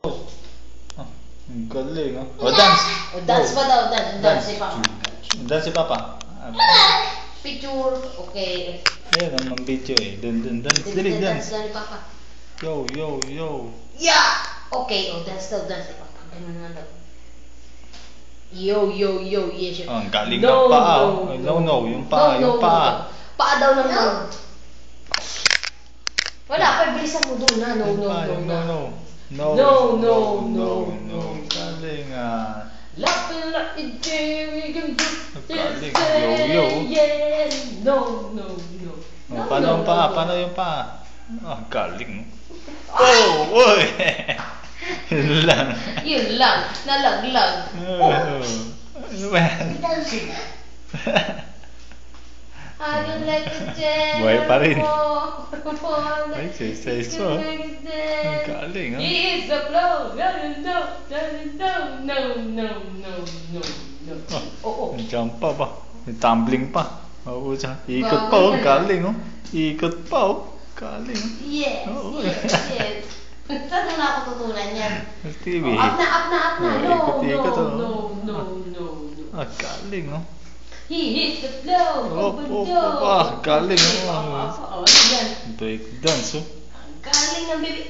Ah, ang galing ah. O, dance. O, dance pa daw, dance. Dance si Papa. Dance si Papa. Picture. Okay. Ayan, ang video eh. Dance. Dali, dance. Dance ni Papa. Yo. Yeah! Okay, o, dance daw, dance si Papa. Ganun nga daw. Yo, yes. Oh, ang galing ng paa. No, yung paa, yung paa. Paa daw ng no. Wala, pabilisan mo doon na. No. Galing ah. Lapin, Jerry, Galing. Yo. No. Oh, paano yung paa? Ah, galing. Oh, oy. Yun lang. Nalaglag. Ano ba yan? I like a jelly. Buhay pa rin. Ay, exercise mo. Ang galing ah. It's the flow. No. Oh. Jump pa ba? May tumbling pa. Oo, ikot pa oh. Galing oh. Ikot pa oh. Galing. Yes. Saan mo na ako tutunan yan? TV. Up na. Ikot-ikot No. Ah, galing oh. He hits the flow. Galing Oh, yan. Break dance oh. Galing ng baby.